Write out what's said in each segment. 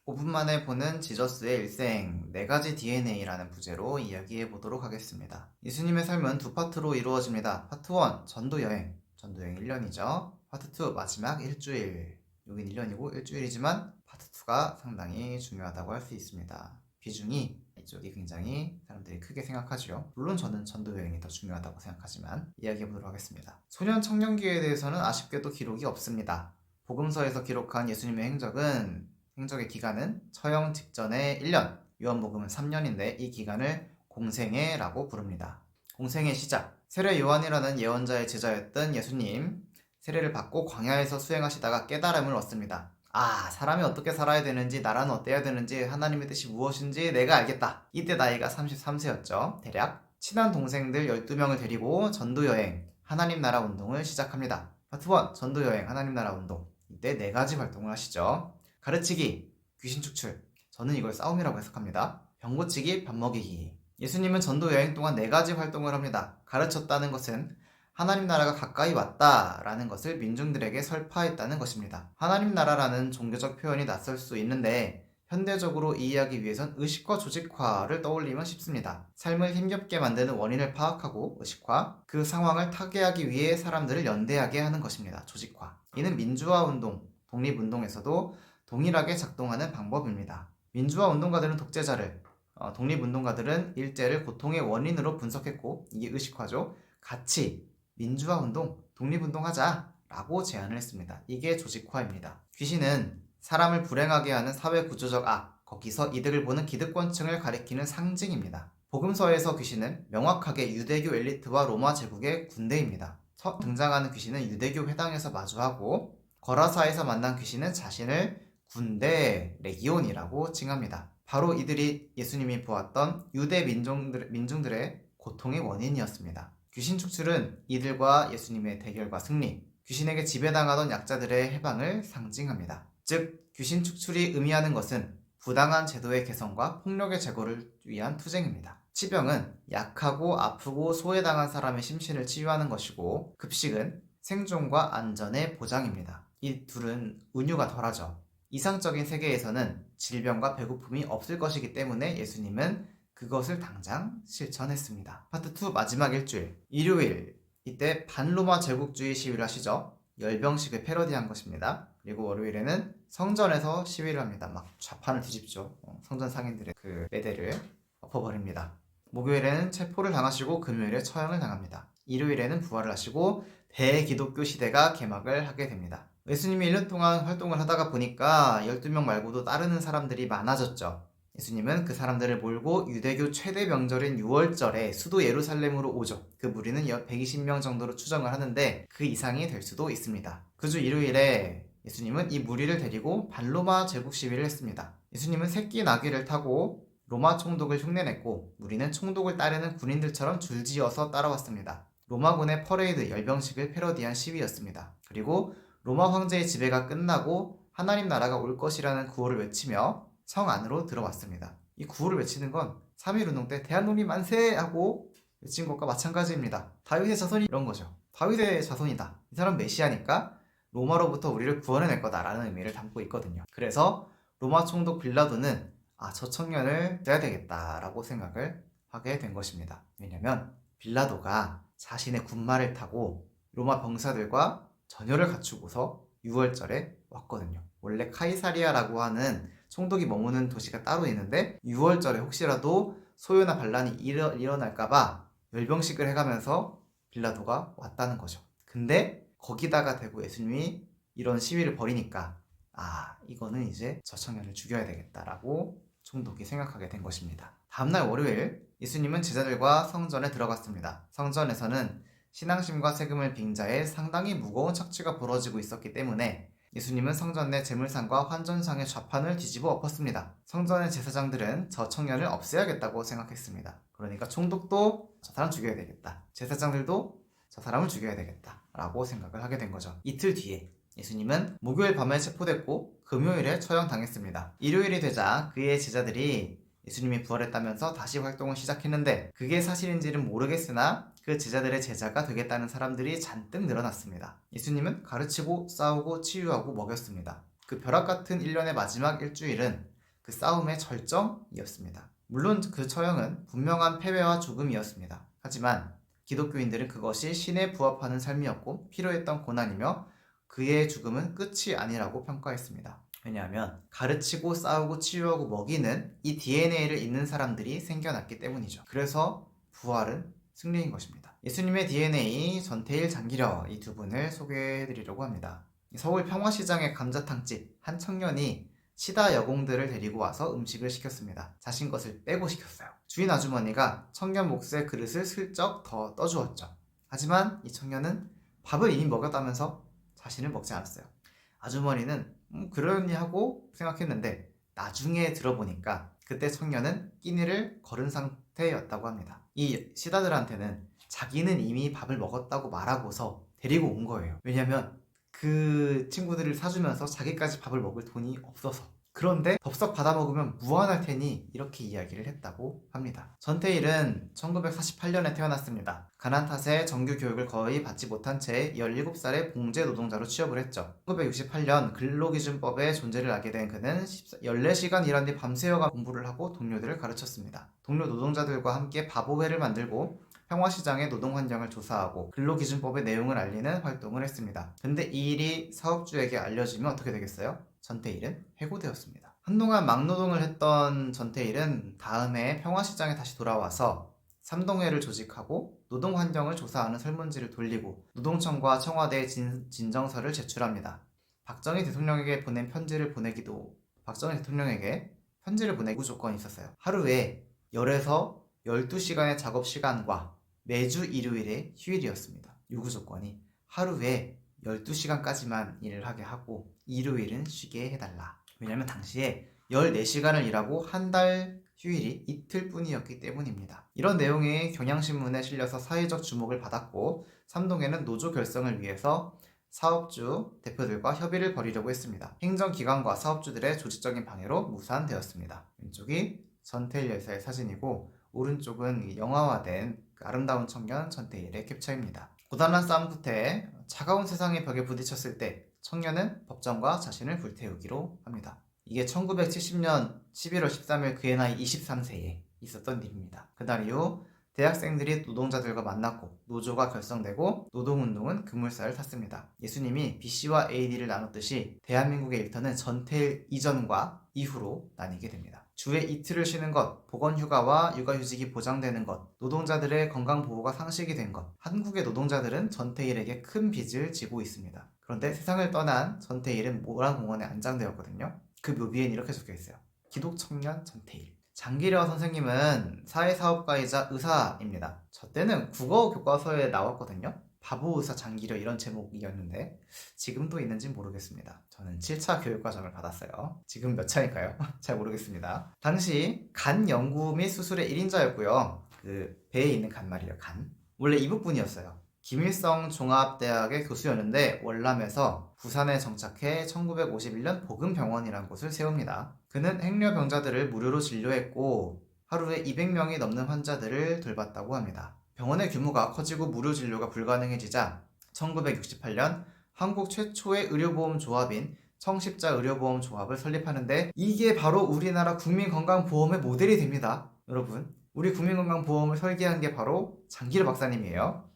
5분 만에 보는 지저스의 일생, 4가지 DNA라는 부제로 이야기해 보도록 하겠습니다. 예수님의 삶은 두 파트로 이루어집니다. 파트 1, 전도여행. 전도여행 1년이죠. 파트 2, 마지막 일주일. 여긴 1년이고 일주일이지만 파트 2가 상당히 중요하다고 할 수 있습니다. 비중이 이쪽이 굉장히 사람들이 크게 생각하죠. 물론 저는 전도여행이 더 중요하다고 생각하지만 이야기해 보도록 하겠습니다. 소년 청년기에 대해서는 아쉽게도 기록이 없습니다. 복음서에서 기록한 예수님의 행적의 기간은 처형 직전의 1년, 요한복음은 3년인데 이 기간을 공생애라고 부릅니다. 공생의 시작, 세례 요한이라는 예언자의 제자였던 예수님, 세례를 받고 광야에서 수행하시다가 깨달음을 얻습니다. 사람이 어떻게 살아야 되는지, 나라는 어때야 되는지, 하나님의 뜻이 무엇인지 내가 알겠다. 이때 나이가 33세였죠. 대략 친한 동생들 12명을 데리고 전도여행, 하나님 나라 운동을 시작합니다. 파트 1, 전도여행, 하나님 나라 운동. 이때 4가지 활동을 하시죠. 가르치기, 귀신 축출. 저는 이걸 싸움이라고 해석합니다. 병 고치기, 밥 먹이기. 예수님은 전도 여행 동안 4가지 활동을 합니다. 가르쳤다는 것은 하나님 나라가 가까이 왔다라는 것을 민중들에게 설파했다는 것입니다. 하나님 나라라는 종교적 표현이 낯설 수 있는데 현대적으로 이해하기 위해선 의식과 조직화를 떠올리면 쉽습니다. 삶을 힘겹게 만드는 원인을 파악하고 의식화, 그 상황을 타개하기 위해 사람들을 연대하게 하는 것입니다. 조직화. 이는 민주화 운동, 독립운동에서도 동일하게 작동하는 방법입니다. 민주화 운동가들은 독재자를, 독립운동가들은 일제를 고통의 원인으로 분석했고 이게 의식화죠. 같이 민주화 운동, 독립운동 하자 라고 제안을 했습니다. 이게 조직화입니다. 귀신은 사람을 불행하게 하는 사회구조적 악, 거기서 이득을 보는 기득권층을 가리키는 상징입니다. 복음서에서 귀신은 명확하게 유대교 엘리트와 로마 제국의 군대입니다. 첫 등장하는 귀신은 유대교 회당에서 마주하고 거라사에서 만난 귀신은 자신을 군대, 레기온이라고 칭합니다. 바로 이들이 예수님이 보았던 유대 민중들의 고통의 원인이었습니다. 귀신 축출은 이들과 예수님의 대결과 승리, 귀신에게 지배당하던 약자들의 해방을 상징합니다. 즉, 귀신 축출이 의미하는 것은 부당한 제도의 개선과 폭력의 제거를 위한 투쟁입니다. 치병은 약하고 아프고 소외당한 사람의 심신을 치유하는 것이고, 급식은 생존과 안전의 보장입니다. 이 둘은 은유가 덜하죠. 이상적인 세계에서는 질병과 배고픔이 없을 것이기 때문에 예수님은 그것을 당장 실천했습니다. 파트 2 마지막 일주일, 일요일, 이때 반로마 제국주의 시위를 하시죠. 열병식을 패러디한 것입니다. 그리고 월요일에는 성전에서 시위를 합니다. 막 좌판을 뒤집죠. 성전 상인들의 그 매대를 엎어버립니다. 목요일에는 체포를 당하시고 금요일에 처형을 당합니다. 일요일에는 부활을 하시고 대기독교 시대가 개막을 하게 됩니다. 예수님이 1년 동안 활동을 하다가 보니까 12명 말고도 따르는 사람들이 많아졌죠. 예수님은 그 사람들을 몰고 유대교 최대 명절인 6월절에 수도 예루살렘으로 오죠. 그 무리는 120명 정도로 추정을 하는데 그 이상이 될 수도 있습니다. 그 주 일요일에 예수님은 이 무리를 데리고 반로마 제국 시위를 했습니다. 예수님은 새끼 나귀를 타고 로마 총독을 흉내냈고 무리는 총독을 따르는 군인들처럼 줄지어서 따라왔습니다. 로마군의 퍼레이드 열병식을 패러디한 시위였습니다. 그리고 로마 황제의 지배가 끝나고 하나님 나라가 올 것이라는 구호를 외치며 성 안으로 들어왔습니다. 이 구호를 외치는 건 3.1운동 때 대한독립 만세! 하고 외친 것과 마찬가지입니다. 다윗의 자손이 이런 거죠. 다윗의 자손이다. 이 사람 메시아니까 로마로부터 우리를 구원해낼 거다라는 의미를 담고 있거든요. 그래서 로마 총독 빌라도는 저 청년을 써야 되겠다라고 생각을 하게 된 것입니다. 왜냐면 빌라도가 자신의 군마를 타고 로마 병사들과 전열을 갖추고서 6월절에 왔거든요. 원래 카이사리아라고 하는 총독이 머무는 도시가 따로 있는데 6월절에 혹시라도 소요나 반란이 일어날까봐 열병식을 해가면서 빌라도가 왔다는 거죠. 근데 거기다가 대고 예수님이 이런 시위를 벌이니까 이거는 이제 저 청년을 죽여야 되겠다라고 총독이 생각하게 된 것입니다. 다음날 월요일 예수님은 제자들과 성전에 들어갔습니다. 성전에서는 신앙심과 세금을 빙자해 상당히 무거운 착취가 벌어지고 있었기 때문에 예수님은 성전 내 제물상과 환전상의 좌판을 뒤집어 엎었습니다. 성전의 제사장들은 저 청년을 없애야겠다고 생각했습니다. 그러니까 총독도 저 사람 죽여야 되겠다. 제사장들도 저 사람을 죽여야 되겠다 라고 생각을 하게 된 거죠. 이틀 뒤에 예수님은 목요일 밤에 체포됐고 금요일에 처형당했습니다. 일요일이 되자 그의 제자들이 예수님이 부활했다면서 다시 활동을 시작했는데 그게 사실인지는 모르겠으나 그 제자들의 제자가 되겠다는 사람들이 잔뜩 늘어났습니다. 예수님은 가르치고 싸우고 치유하고 먹였습니다. 그 벼락같은 1년의 마지막 일주일은 그 싸움의 절정이었습니다. 물론 그 처형은 분명한 패배와 죽음이었습니다. 하지만 기독교인들은 그것이 신에 부합하는 삶이었고 필요했던 고난이며 그의 죽음은 끝이 아니라고 평가했습니다. 왜냐하면 가르치고 싸우고 치유하고 먹이는 이 DNA를 잇는 사람들이 생겨났기 때문이죠. 그래서 부활은 승리인 것입니다. 예수님의 DNA, 전태일, 장기려 이 두 분을 소개해드리려고 합니다. 서울 평화시장의 감자탕집 한 청년이 시다 여공들을 데리고 와서 음식을 시켰습니다. 자신 것을 빼고 시켰어요. 주인 아주머니가 청년 몫의 그릇을 슬쩍 더 떠주었죠. 하지만 이 청년은 밥을 이미 먹였다면서 자신을 먹지 않았어요. 아주머니는 그러니 하고 생각했는데 나중에 들어보니까 그때 청년은 끼니를 거른 상태였다고 합니다. 이 시다들한테는 자기는 이미 밥을 먹었다고 말하고서 데리고 온 거예요. 왜냐면 그 친구들을 사주면서 자기까지 밥을 먹을 돈이 없어서. 그런데 덥석 받아먹으면 무한할 테니 이렇게 이야기를 했다고 합니다. 전태일은 1948년에 태어났습니다. 가난 탓에 정규 교육을 거의 받지 못한 채 17살에 봉제 노동자로 취업을 했죠. 1968년 근로기준법의 존재를 알게 된 그는 14시간 일한 뒤 밤새워가 공부를 하고 동료들을 가르쳤습니다. 동료 노동자들과 함께 바보회를 만들고 평화시장의 노동환경을 조사하고 근로기준법의 내용을 알리는 활동을 했습니다. 근데 이 일이 사업주에게 알려지면 어떻게 되겠어요? 전태일은 해고되었습니다. 한동안 막노동을 했던 전태일은 다음해 평화시장에 다시 돌아와서 삼동회를 조직하고 노동환경을 조사하는 설문지를 돌리고 노동청과 청와대에 진정서를 제출합니다. 박정희 대통령에게 보내기 조건이 있었어요. 하루에 10에서 12시간의 작업 시간과 매주 일요일에 휴일이었습니다. 요구 조건이 하루에 12시간까지만 일을 하게 하고 일요일은 쉬게 해달라. 왜냐면 당시에 14시간을 일하고 한 달 휴일이 이틀 뿐이었기 때문입니다. 이런 내용이 경향신문에 실려서 사회적 주목을 받았고 삼동회는 노조 결성을 위해서 사업주 대표들과 협의를 벌이려고 했습니다. 행정기관과 사업주들의 조직적인 방해로 무산되었습니다. 왼쪽이 전태일 열사의 사진이고 오른쪽은 영화화된 그 아름다운 청년 전태일의 캡처입니다. 고단한 싸움 끝에 차가운 세상의 벽에 부딪혔을 때 청년은 법정과 자신을 불태우기로 합니다. 이게 1970년 11월 13일 그의 나이 23세에 있었던 일입니다. 그날 이후 대학생들이 노동자들과 만났고 노조가 결성되고 노동운동은 급물살을 탔습니다. 예수님이 BC와 AD를 나눴듯이 대한민국의 일터는 전태일 이전과 이후로 나뉘게 됩니다. 주에 이틀을 쉬는 것, 보건휴가와 육아휴직이 보장되는 것, 노동자들의 건강보호가 상식이 된 것, 한국의 노동자들은 전태일에게 큰 빚을 지고 있습니다. 그런데 세상을 떠난 전태일은 모란공원에 안장되었거든요. 그 묘비엔 이렇게 적혀있어요. 기독청년 전태일. 장기려 선생님은 사회사업가이자 의사입니다. 저 때는 국어 교과서에 나왔거든요. 바보의사 장기려 이런 제목이었는데 지금도 있는지 모르겠습니다. 저는 7차 교육과정을 받았어요. 지금 몇 차일까요? 잘 모르겠습니다. 당시 간 연구 및 수술의 1인자였고요. 그 배에 있는 간 말이에요. 간. 원래 이북분이었어요. 김일성 종합대학의 교수였는데 월남에서 부산에 정착해 1951년 복음병원이라는 곳을 세웁니다. 그는 행려병자들을 무료로 진료했고 하루에 200명이 넘는 환자들을 돌봤다고 합니다. 병원의 규모가 커지고 무료 진료가 불가능해지자 1968년 한국 최초의 의료보험조합인 청십자의료보험조합을 설립하는데 이게 바로 우리나라 국민건강보험의 모델이 됩니다. 여러분, 우리 국민건강보험을 설계한 게 바로 장기려 박사님이에요.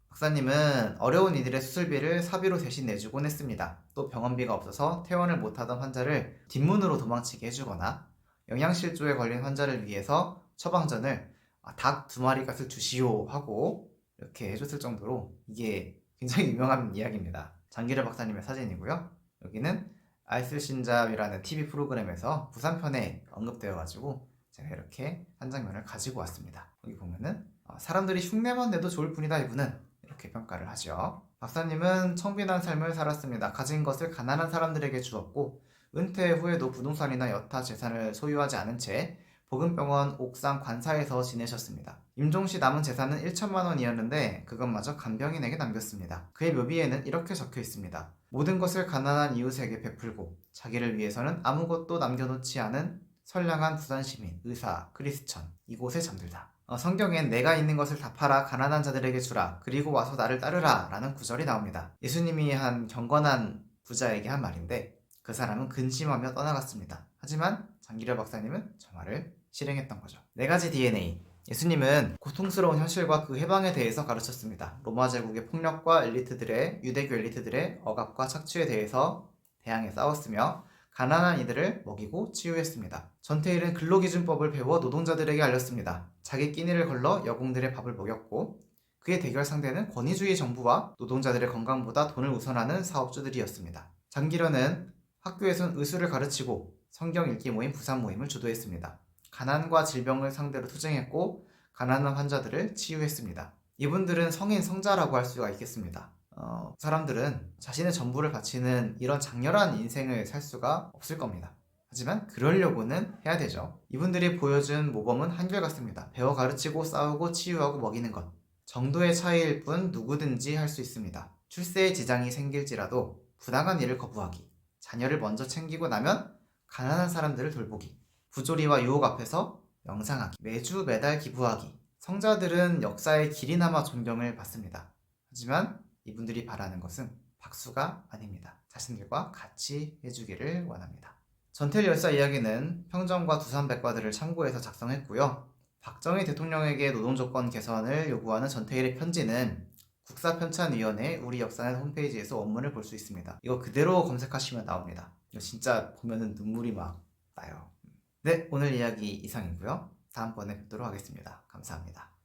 박사님은 어려운 이들의 수술비를 사비로 대신 내주곤 했습니다. 또 병원비가 없어서 퇴원을 못하던 환자를 뒷문으로 도망치게 해주거나 영양실조에 걸린 환자를 위해서 처방전을 닭 2마리 값을 주시오 하고 이렇게 해줬을 정도로 이게 굉장히 유명한 이야기입니다. 장기려 박사님의 사진이고요. 여기는 알쓸신잡이라는 TV 프로그램에서 부산편에 언급되어가지고 제가 이렇게 한 장면을 가지고 왔습니다. 여기 보면은 사람들이 흉내만 내도 좋을 뿐이다 이분은 이렇게 평가를 하죠. 박사님은 청빈한 삶을 살았습니다. 가진 것을 가난한 사람들에게 주었고 은퇴 후에도 부동산이나 여타 재산을 소유하지 않은 채 복음병원 옥상 관사에서 지내셨습니다. 임종시 남은 재산은 1천만 원이었는데 그것마저 간병인에게 남겼습니다. 그의 묘비에는 이렇게 적혀 있습니다. 모든 것을 가난한 이웃에게 베풀고 자기를 위해서는 아무것도 남겨놓지 않은 선량한 부산시민, 의사, 크리스천, 이곳에 잠들다. 성경엔 내가 있는 것을 다 팔아 가난한 자들에게 주라. 그리고 와서 나를 따르라. 라는 구절이 나옵니다. 예수님이 한 경건한 부자에게 한 말인데 그 사람은 근심하며 떠나갔습니다. 하지만 장기려 박사님은 저 말을 실행했던 거죠. 네 가지 DNA. 예수님은 고통스러운 현실과 그 해방에 대해서 가르쳤습니다. 로마 제국의 폭력과 유대교 엘리트들의 억압과 착취에 대해서 대항해 싸웠으며 가난한 이들을 먹이고 치유했습니다. 전태일은 근로기준법을 배워 노동자들에게 알렸습니다. 자기 끼니를 걸러 여공들의 밥을 먹였고 그의 대결 상대는 권위주의 정부와 노동자들의 건강보다 돈을 우선하는 사업주들이었습니다. 장기련은 학교에선 의술을 가르치고 성경 읽기 모임, 부산 모임을 주도했습니다. 가난과 질병을 상대로 투쟁했고 가난한 환자들을 치유했습니다. 이분들은 성인 성자라고 할 수가 있겠습니다. 사람들은 자신의 전부를 바치는 이런 장렬한 인생을 살 수가 없을 겁니다. 하지만 그러려고는 해야 되죠. 이분들이 보여준 모범은 한결같습니다. 배워 가르치고 싸우고 치유하고 먹이는 것. 정도의 차이일 뿐 누구든지 할 수 있습니다. 출세에 지장이 생길지라도 부당한 일을 거부하기, 자녀를 먼저 챙기고 나면 가난한 사람들을 돌보기, 부조리와 유혹 앞에서 명상하기, 매주 매달 기부하기. 성자들은 역사의 길이나마 존경을 받습니다. 하지만 이분들이 바라는 것은 박수가 아닙니다. 자신들과 같이 해주기를 원합니다. 전태일 열사 이야기는 평정과 두산 백과들을 참고해서 작성했고요. 박정희 대통령에게 노동조건 개선을 요구하는 전태일의 편지는 국사편찬위원회 우리 역사는 홈페이지에서 원문을 볼 수 있습니다. 이거 그대로 검색하시면 나옵니다. 이거 진짜 보면은 눈물이 막 나요. 네, 오늘 이야기 이상이고요. 다음번에 뵙도록 하겠습니다. 감사합니다.